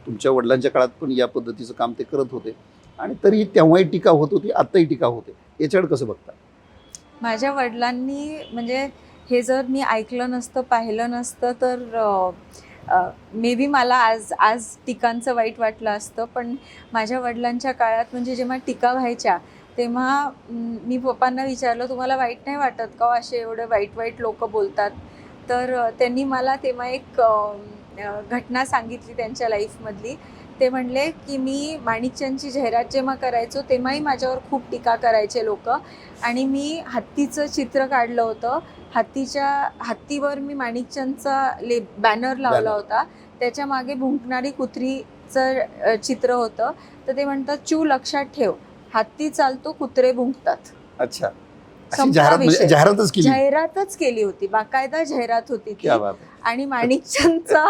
तुमच्या वडिलांच्या काळात पण या पद्धतीचं काम ते करत होते आणि तरी तेव्हाही टीका होत होती, आत्ताही टीका होते. याच्याकडे कसं बघता? माझ्या वडिलांनी म्हणजे हे जर मी ऐकलं नसतं, पाहिलं नसतं तर मे बी मला आज आज टीकांचं वाईट वाटलं असतं. पण माझ्या वडिलांच्या काळात म्हणजे जेव्हा टीका व्हायच्या तेव्हा मी पप्पांना विचारलं, तुम्हाला वाईट नाही वाटत का असे एवढे वाईट वाईट लोक बोलतात? तर त्यांनी मला तेव्हा एक घटना सांगितली त्यांच्या लाईफमधली. ते म्हणले की मी माणिकचंदची जाहिरात जेव्हा करायचो तेव्हाही माझ्यावर खूप टीका करायचे लोक. आणि मी हत्तीचं चित्र काढलं होतं. हत्तीवर मी माणिकचंदचा बॅनर लावला होता. त्याच्या मागे भुंकणारी कुत्रीचं चित्र होतं. तर ते म्हणतात, चू लक्षात ठेव, हत्ती चालतो, कुत्रे भुंकतात. अच्छा, जाहिरातच केली होती, बाकायदा जाहिरात होती ती. आणि माणिकचंदचा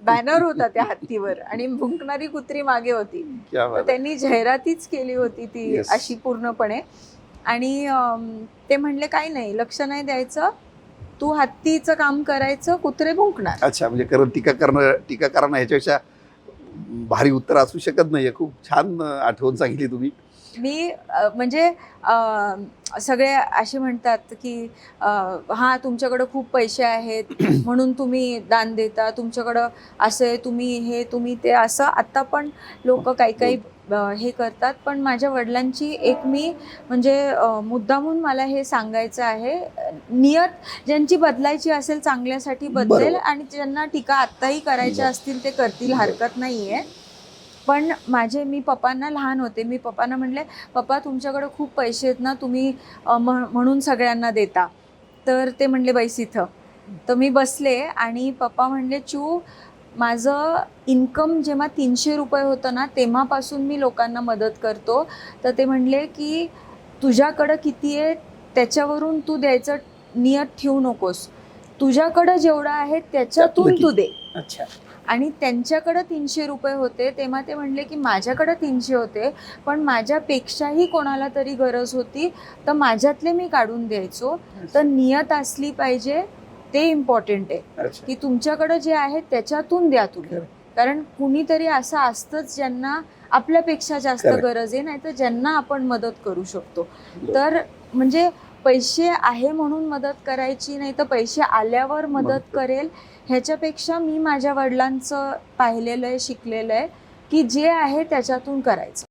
बॅनर होता त्या हत्तीवर आणि भुंकणारी कुत्री मागे होती. तर त्यांनी जाहिरातीच केली होती ती अशी पूर्णपणे. आणि ते म्हणले काही नाही, लक्ष नाही द्यायचं, तू हत्तीचं काम करायचं, कुत्रे भुंकणार. अच्छा, म्हणजे टीका करणं ह्याच्यापेक्षा भारी उत्तर असू शकत नाहीये. खूप छान आठवण सांगितली तुम्ही. मी म्हणजे सगळे असे म्हणतात की हां तुमच्याकडं खूप पैसे आहेत म्हणून तुम्ही दान देता, तुमच्याकडं असं तुम्ही ते असं आत्ता पण लोक काही हे करतात. पण माझ्या वडिलांची एक मी म्हणजे मुद्दामून मला हे सांगायचं आहे, नियत ज्यांची बदलायची असेल चांगल्यासाठी बदलेल आणि ज्यांना टीका आत्ताही करायच्या असतील ते करतील, हरकत नाही आहे. पण मी पप्पांना लहान होते, मी पप्पांना म्हणले, पप्पा तुमच्याकडे खूप पैसे आहेत ना, तुम्ही म्हणून सगळ्यांना देता. तर ते म्हणले बैस इथं. तर मी बसले आणि पप्पा म्हणले, चू माझं इन्कम जेव्हा 300 रुपये होतं ना तेव्हापासून मी लोकांना मदत करतो. तर ते म्हणले की तुझ्याकडं किती आहे त्याच्यावरून तू द्यायचं नियत ठेवू नकोस, तुझ्याकडं जेवढं आहे त्याच्यातून तू दे. अच्छा. आणि त्यांच्याकडं 300 रुपये होते तेव्हा ते म्हणले की माझ्याकडं 300 होते, पण माझ्यापेक्षाही कोणाला तरी गरज होती तर माझ्यातले मी काढून द्यायचो. तर नियत असली पाहिजे, ते इम्पॉर्टंट आहे की तुमच्याकडं जे आहे त्याच्यातून द्या तुम्ही. कारण कुणीतरी असं असतंच ज्यांना आपल्यापेक्षा जास्त गरज आहे, नाही तर ज्यांना आपण मदत करू शकतो. तर म्हणजे पैसे आहे म्हणून मदत करायची नाही, तर पैसे आल्यावर मदत करेल. ह्याच्यापेक्षा मी माझ्या वडिलांचं पाहिलेलं आहे, शिकलेलं आहे की जे आहे त्याच्यातून करायचं.